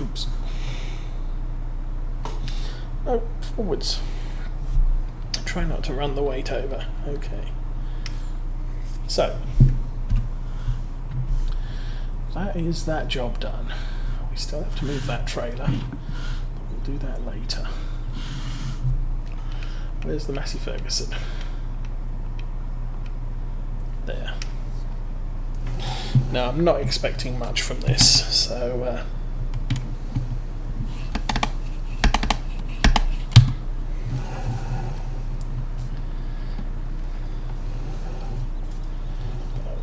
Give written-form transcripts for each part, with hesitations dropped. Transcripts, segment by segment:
Oops. Oh, forwards. Try not to run the weight over. Okay. So, that is that job done. We still have to move that trailer, but we'll do that later. Where's the Massey Ferguson? There. Now, I'm not expecting much from this, so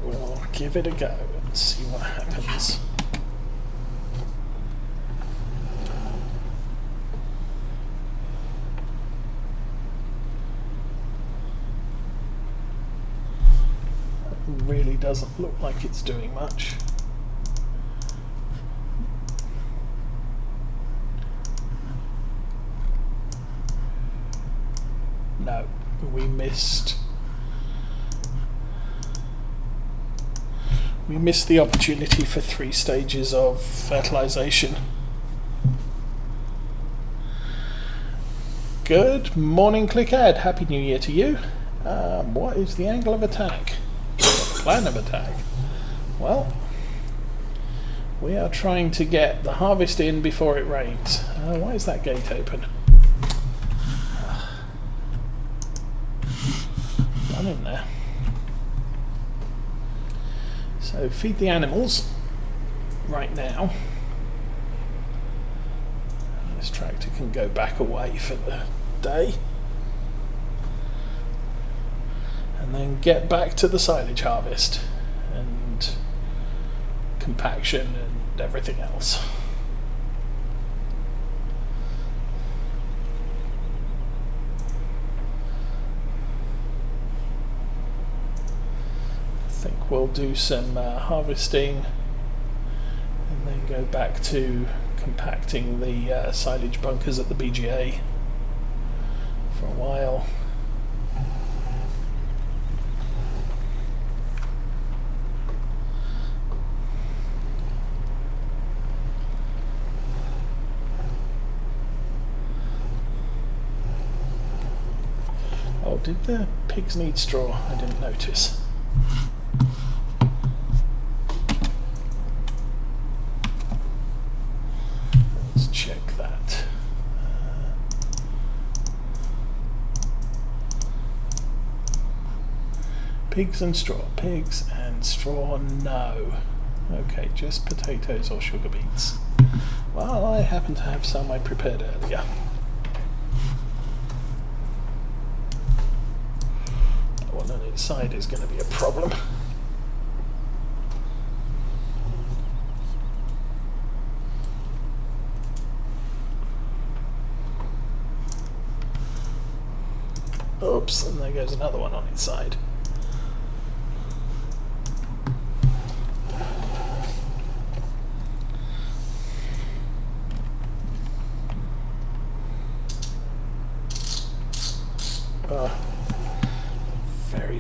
we'll give it a go and see what happens. Really doesn't look like it's doing much. No, we missed the opportunity for 3 stages of fertilization. Good morning, ClickAd. Happy New Year to you. What is the angle of attack? Plan of attack. Well, we are trying to get the harvest in before it rains. Why is that gate open? Done in there. So feed the animals right now. This tractor can go back away for the day. And then get back to the silage harvest and compaction and everything else. I think we'll do some harvesting and then go back to compacting the silage bunkers at the BGA for a while. Oh, did the pigs need straw? I didn't notice. Let's check that. Pigs and straw. Pigs and straw, no. Okay, just potatoes or sugar beets. Well, I happen to have some I prepared earlier. One on its side is going to be a problem. Oops, and there goes another one on its side.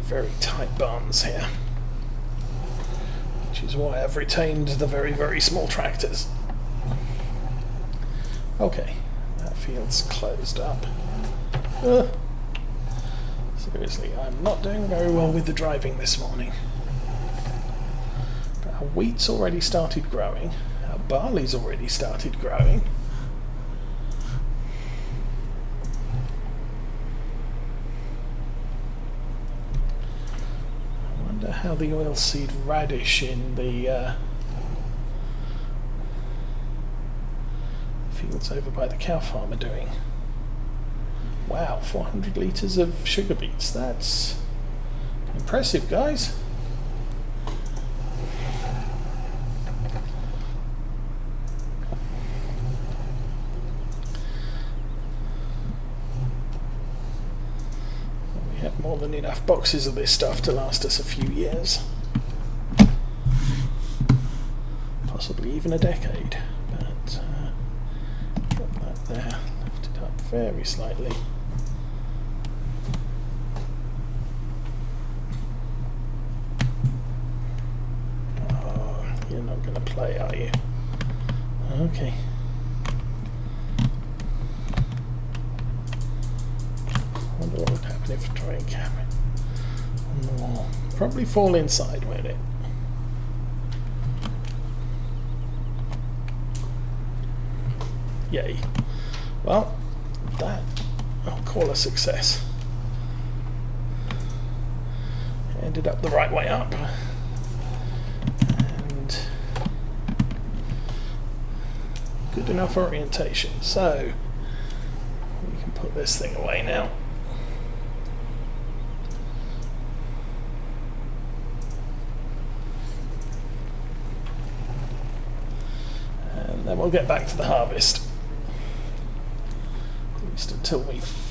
Very tight barns here, which is why I've retained the very small tractors. Okay, that field's closed up. Seriously, I'm not doing very well with the driving this morning. But our wheat's already started growing, our barley's already started growing. How the oilseed radish in the fields over by the cow farm are doing. Wow, 400 litres of sugar beets. That's impressive, guys. More than enough boxes of this stuff to last us a few years, possibly even a decade. But got that there, lift it up very slightly. Oh, you're not going to play, are you? Okay. Even if I try and camera it on the wall. Probably fall inside, won't it? Yay. Well, that I'll call a success. Ended up the right way up. And good enough orientation. So we can put this thing away now. And then we'll get back to the harvest. At least until we've...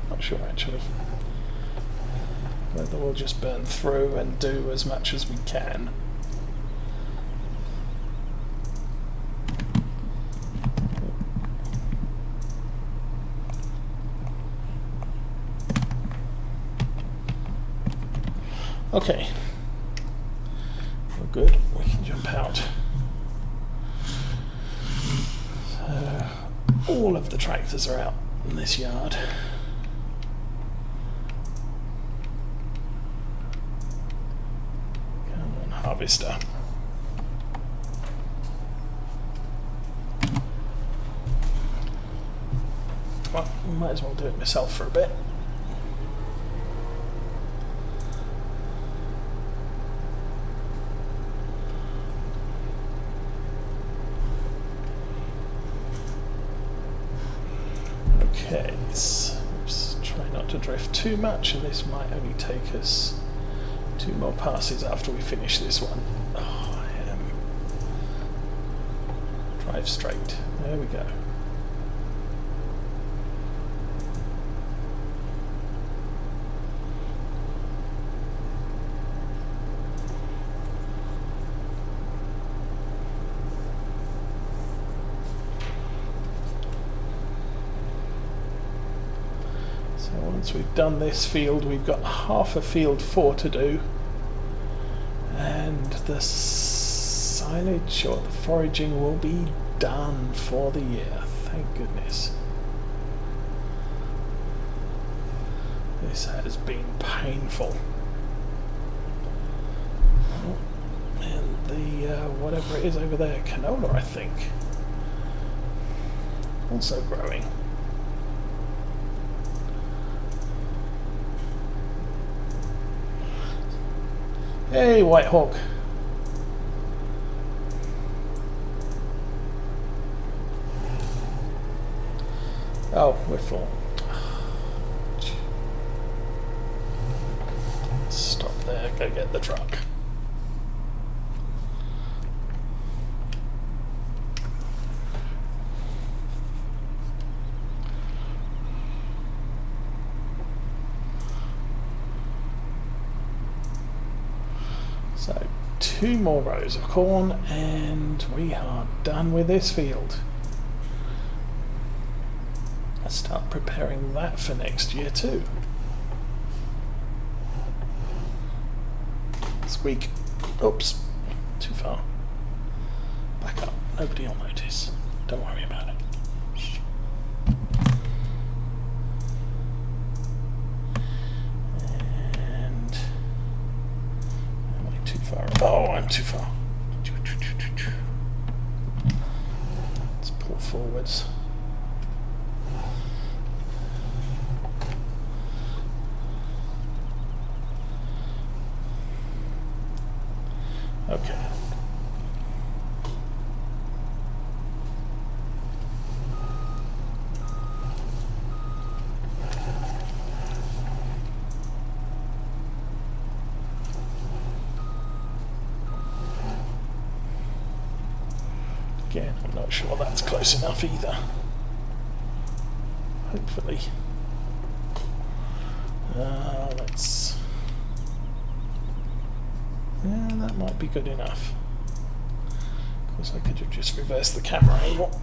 not sure actually. Whether we'll just burn through and do as much as we can. Okay, we're good, we can jump out. So, all of the tractors are out in this yard. Come on, harvester. Well, might as well do it myself for a bit. Okay, so let's try not to drift too much, and this might only take us 2 more passes after we finish this one. Oh, I am. Drive straight. There we go. Once we've done this field, we've got half a field 4 to do, and the silage or the foraging will be done for the year. Thank goodness. This has been painful. Oh, and the whatever it is over there, canola, I think, also growing. Hey, White Hawk. Oh, we're full. Stop there, go get the truck. So 2 more rows of corn and we are done with this field. Let's start preparing that for next year too. Squeak. Oops, too far. Back up, nobody will notice. Don't worry about it. Oh, I'm too far. Let's pull forwards. Okay. Again, I'm not sure that's close enough either. Hopefully. Let's... Yeah, that might be good enough. Of course, I could have just reversed the camera angle.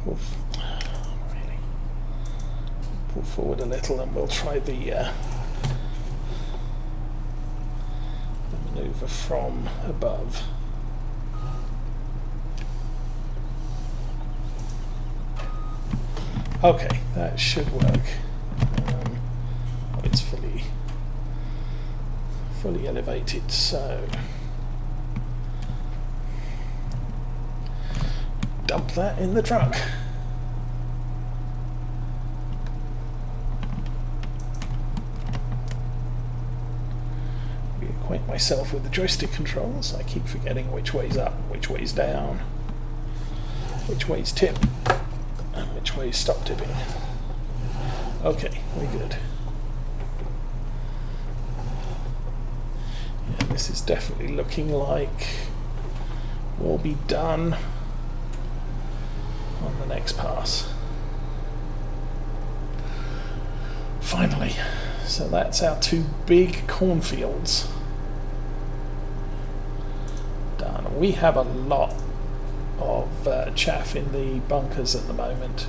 Really. Pull forward a little and we'll try the manoeuvre from above. Okay, that should work. It's fully elevated, so dump that in the truck. Reacquaint myself with the joystick controls. I keep forgetting which way's up, which way's down, which way's tip, and which way's stop tipping. Okay, we're good. Yeah, this is definitely looking like we'll be done on the next pass. Finally. So that's our 2 big cornfields done. We have a lot of chaff in the bunkers at the moment.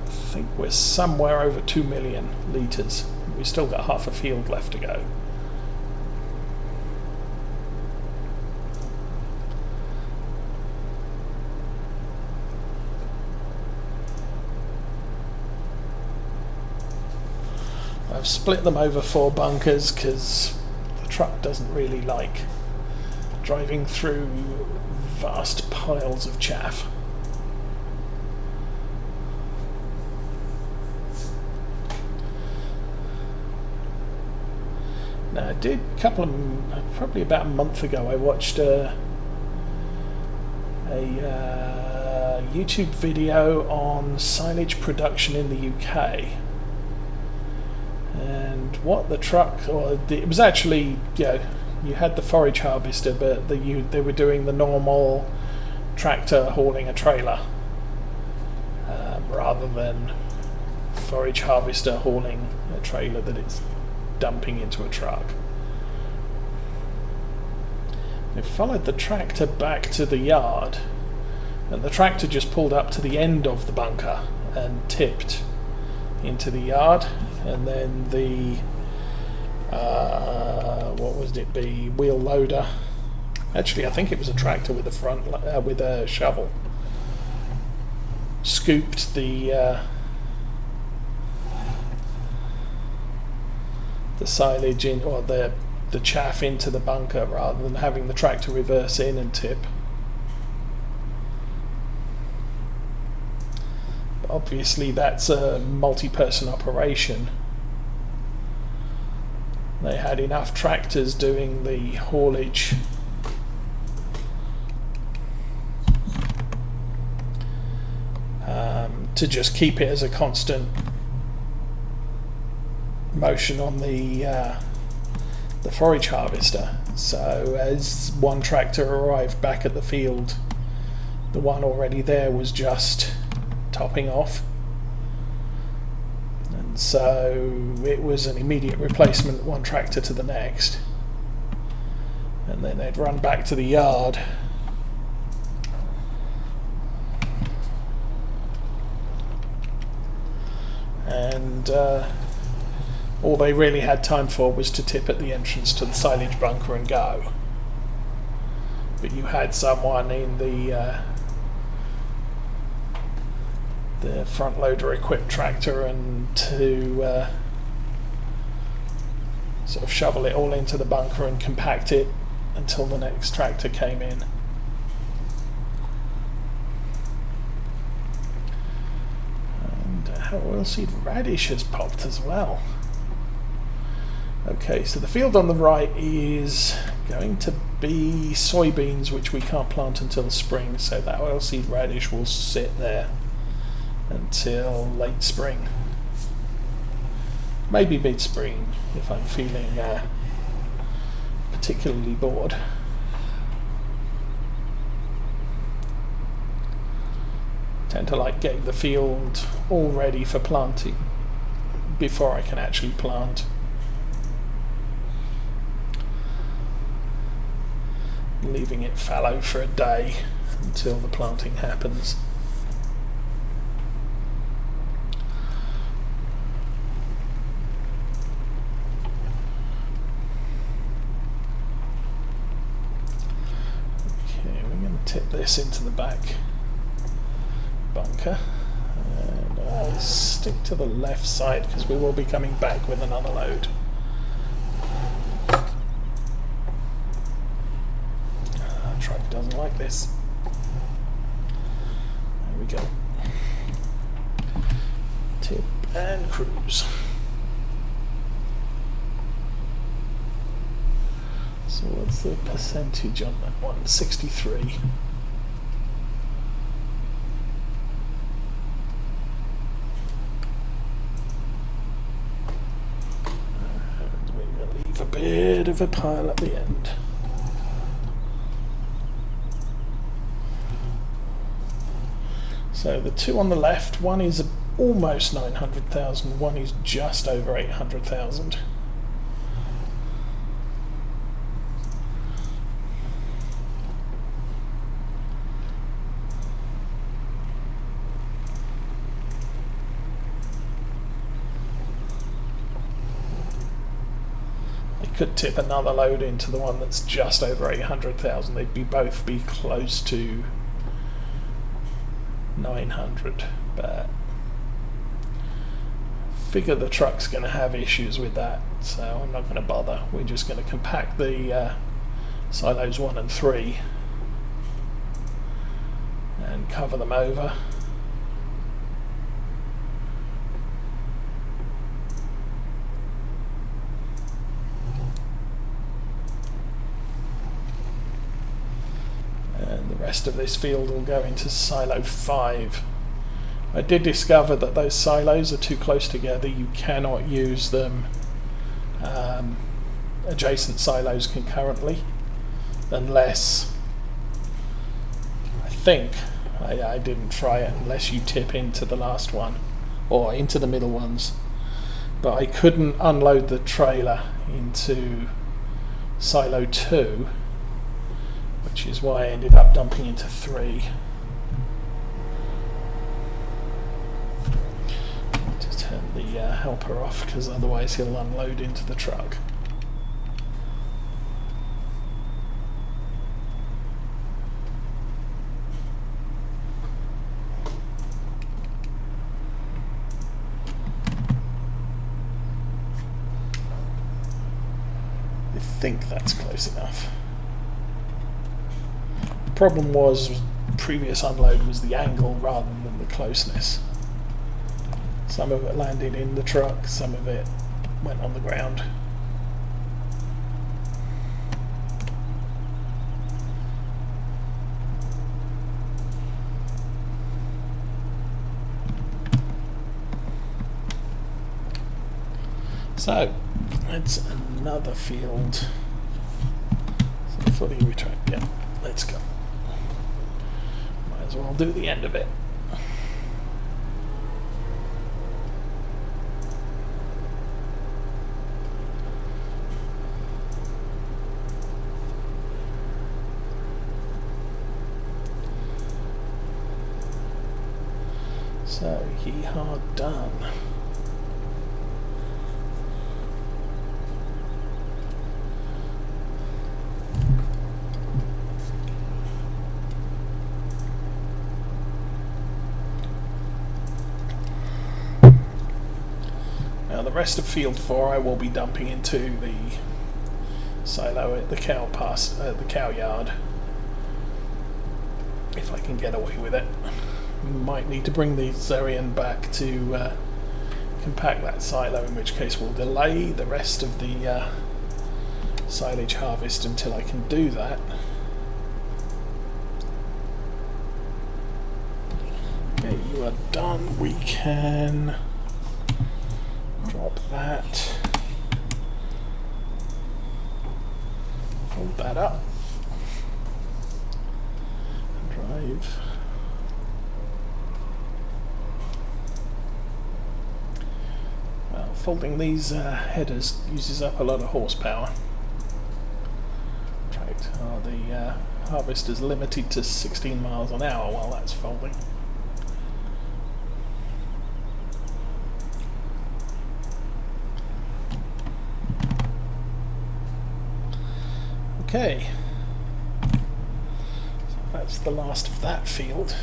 I think we're somewhere over 2 million litres. We've still got half a field left to go. I've split them over 4 bunkers because the truck doesn't really like driving through vast piles of chaff. Now I did probably about a month ago, I watched a YouTube video on silage production in the UK. And what the truck, it was actually, you had the forage harvester, but they were doing the normal tractor hauling a trailer rather than forage harvester hauling a trailer that it's dumping into a truck. They followed the tractor back to the yard, and the tractor just pulled up to the end of the bunker and tipped into the yard, and then the wheel loader, actually I think it was a tractor with a shovel, scooped the silage in, or the chaff into the bunker rather than having the tractor reverse in and tip. Obviously that's a multi-person operation. They had enough tractors doing the haulage to just keep it as a constant motion on the forage harvester. So as one tractor arrived back at the field, the one already there was just topping off, and so it was an immediate replacement, one tractor to the next, and then they'd run back to the yard and all they really had time for was to tip at the entrance to the silage bunker and go. But you had someone in the front loader equipped tractor and to sort of shovel it all into the bunker and compact it until the next tractor came in. And oilseed radish has popped as well. Okay, so the field on the right is going to be soybeans, which we can't plant until spring, so that oilseed radish will sit there until late spring, maybe mid-spring if I'm feeling particularly bored. Tend to like getting the field all ready for planting before I can actually plant. Leaving it fallow for a day until the planting happens. tip this into the back bunker, and I'll stick to the left side because we will be coming back with another load. Truck doesn't like this. There we go. Tip and cruise. So what's the percentage on that one? 63. And we're going to leave a bit of a pile at the end. So the two on the left, one is almost 900,000, one is just over 800,000. I could tip another load into the one that's just over 800,000. They'd both be close to 900, but figure the truck's going to have issues with that, so I'm not going to bother. We're just going to compact the silos 1 and 3 and cover them over. The rest of this field will go into silo 5. I did discover that those silos are too close together. You cannot use them adjacent silos concurrently unless, I think, I didn't try it, unless you tip into the last one or into the middle ones. But I couldn't unload the trailer into silo 2, which is why I ended up dumping into 3. To turn the helper off, because otherwise he'll unload into the truck. I think that's close enough. Problem was, previous unload was the angle rather than the closeness. Some of it landed in the truck, some of it went on the ground. So, it's another field. So fully retract, yeah, let's go. Might as well do the end of it. So, yee-haw done. Now the rest of field 4 I will be dumping into the silo at the cow yard, if I can get away with it. Might need to bring the Zerion back to compact that silo, in which case we'll delay the rest of the silage harvest until I can do that. Okay, you are done. We can drop that, hold that up, drive. Well, folding these headers uses up a lot of horsepower. Right, the harvest is limited to 16 miles an hour while that's folding. Okay, so That's the last of that field.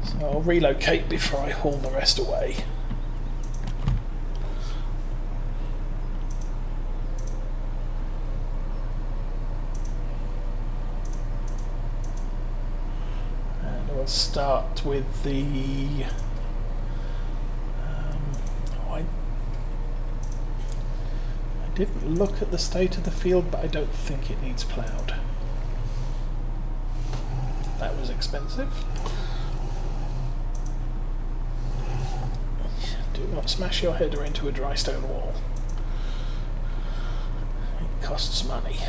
So I'll relocate before I haul the rest away. We'll start with the I didn't look at the state of the field, but I don't think it needs ploughed. That was expensive. Do not smash your header into a dry stone wall. It costs money,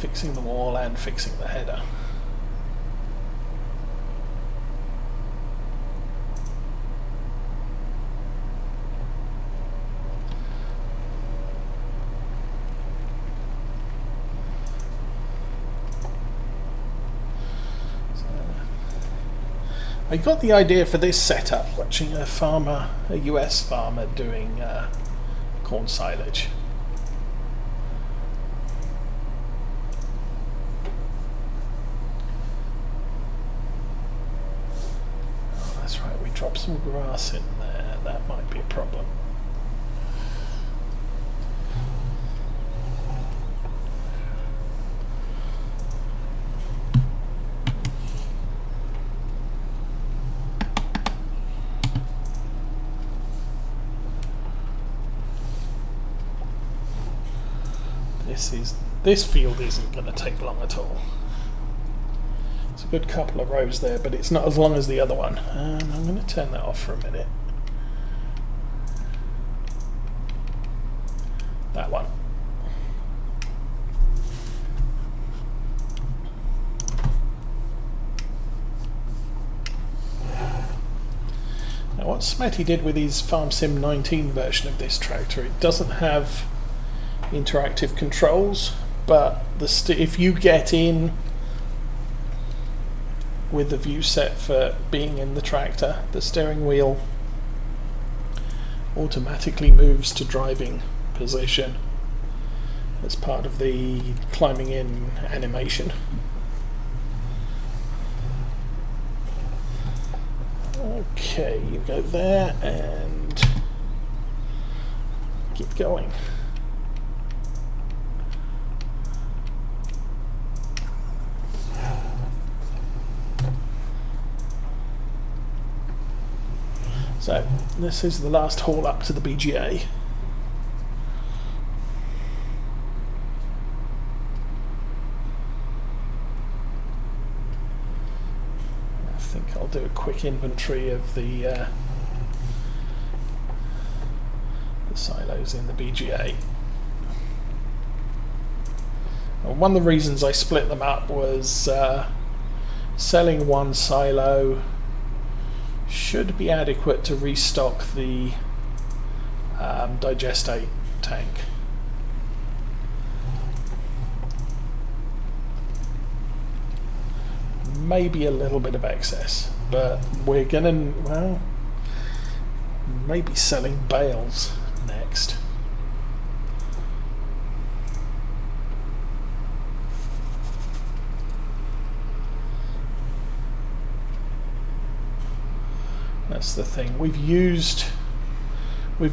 fixing the wall and fixing the header. I got the idea for this setup watching a US farmer doing corn silage. Oh, that's right, we dropped some grass in there. That might be a problem. This field isn't going to take long at all. It's a good couple of rows there, but it's not as long as the other one. And I'm going to turn that off for a minute. That one. Now what Smetty did with his Farm Sim 19 version of this tractor, it doesn't have interactive controls, but if you get in with the view set for being in the tractor, the steering wheel automatically moves to driving position as part of the climbing in animation. Okay, you go there and keep going. So this is the last haul up to the BGA. I think I'll do a quick inventory of the silos in the BGA. And one of the reasons I split them up was selling one silo should be adequate to restock the digestate tank. Maybe a little bit of excess, but we're gonna, well, maybe selling bales next. That's the thing. We've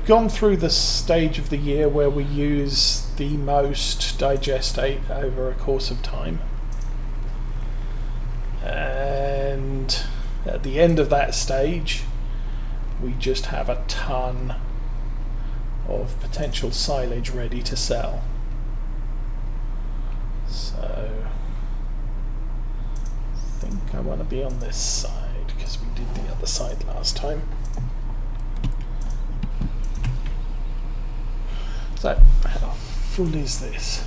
gone through the stage of the year where we use the most digestate over a course of time. And at the end of that stage, we just have a ton of potential silage ready to sell. So I think I want to be on this side, because we did the other side last time. So, how full is this?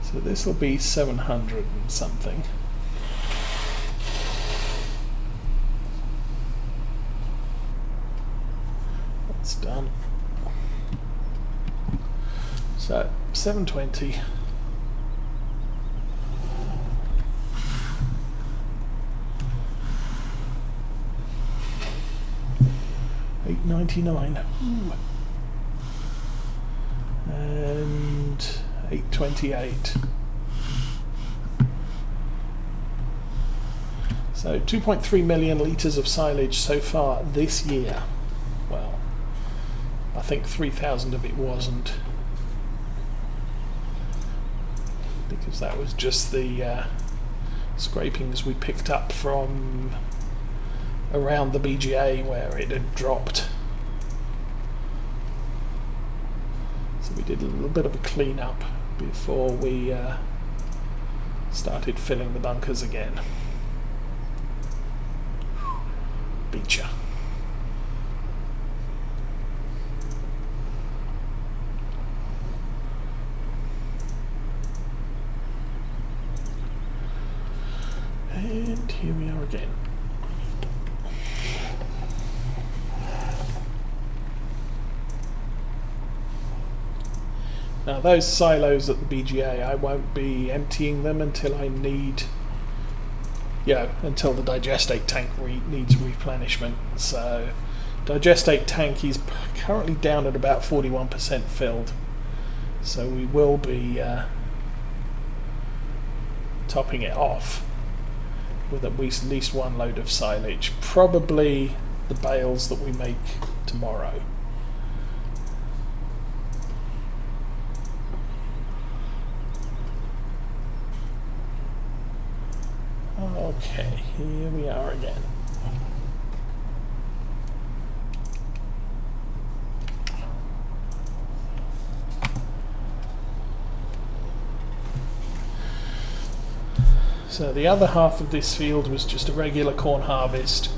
So this will be 700 and something. That's done. So, 720. 899. Ooh. And 828. So 2.3 million litres of silage so far this year. Well, I think 3,000 of it wasn't, because that was just the scrapings we picked up from around the BGA where it had dropped. So we did a little bit of a clean up before we started filling the bunkers again. Beecher. And here we are again. Now those silos at the BGA, I won't be emptying them until I need, until the digestate tank needs replenishment. So digestate tank is currently down at about 41% filled. So we will be topping it off with at least one load of silage, probably the bales that we make tomorrow. Okay, here we are again. So the other half of this field was just a regular corn harvest,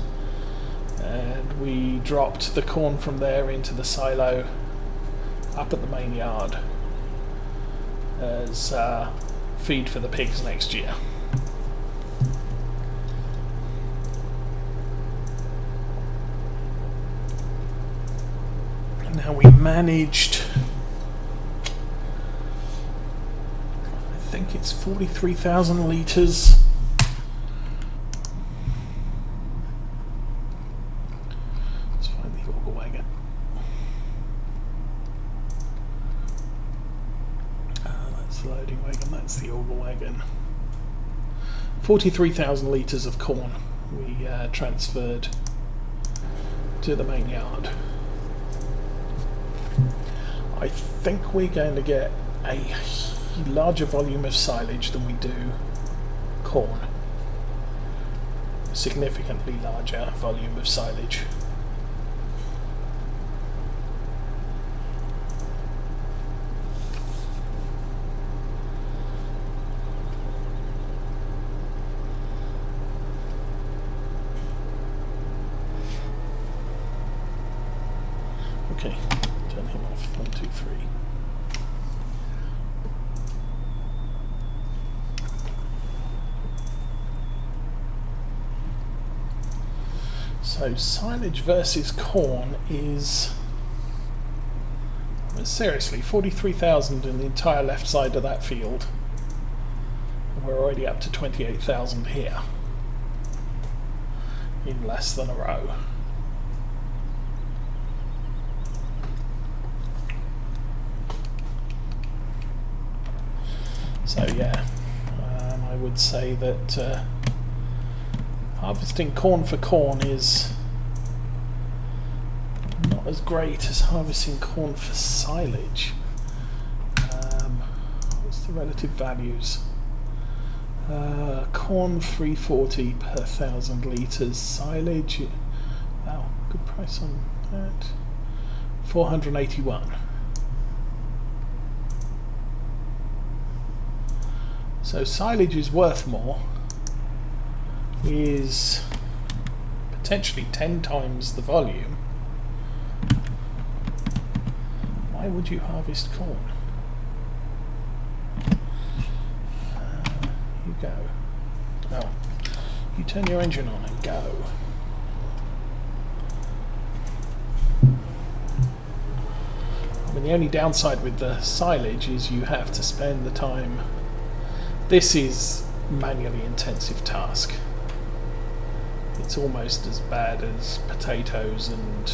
and we dropped the corn from there into the silo up at the main yard as feed for the pigs next year. Now we managed, I think it's 43,000 litres. Let's find the auger wagon. That's the loading wagon, that's the auger wagon. 43,000 litres of corn we transferred to the main yard. I think we're going to get a larger volume of silage than we do corn. Significantly larger volume of silage. Okay. Turn him off. 1, 2, 3. So silage versus corn is, seriously, 43,000 in the entire left side of that field. And we're already up to 28,000 here in less than a row. So yeah, I would say that harvesting corn for corn is not as great as harvesting corn for silage. What's the relative values? Corn 340 per 1,000 litres, silage, wow, good price on that, 481. So silage is worth more, is potentially 10 times the volume. Why would you harvest corn? You go. Oh, you turn your engine on and go. I mean, the only downside with the silage is you have to spend the time. This is a manually intensive task. It's almost as bad as potatoes and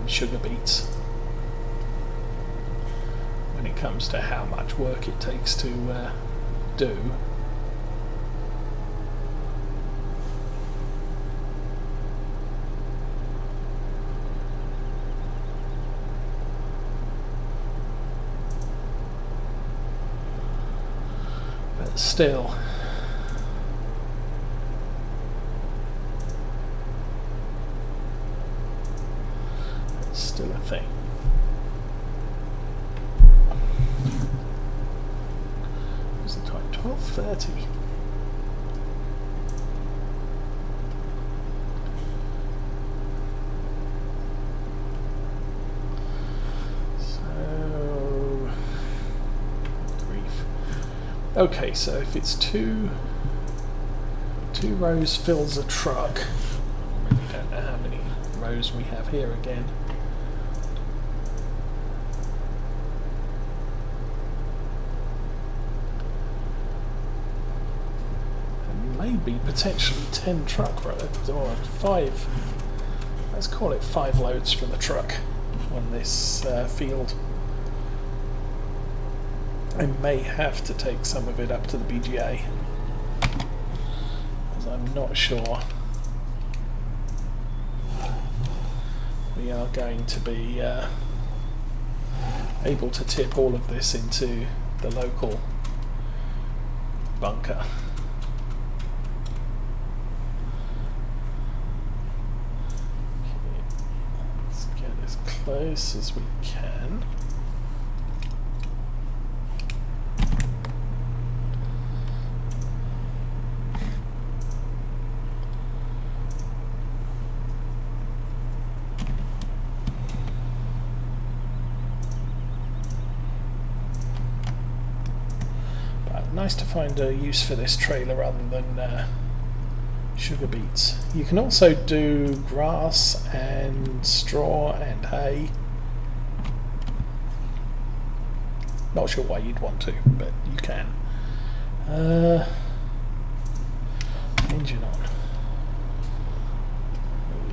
sugar beets when it comes to how much work it takes to do. But still, it's still a thing. What's the time? 12:30. Okay, so if it's two rows fills a truck, I really don't know how many rows we have here again. And maybe potentially 10 truck roads, or 5, let's call it 5 loads from the truck on this field. I may have to take some of it up to the BGA, as I'm not sure we are going to be able to tip all of this into the local bunker. Okay, let's get as close as we can. Nice to find a use for this trailer rather than sugar beets. You can also do grass and straw and hay. Not sure why you'd want to, but you can. Engine on.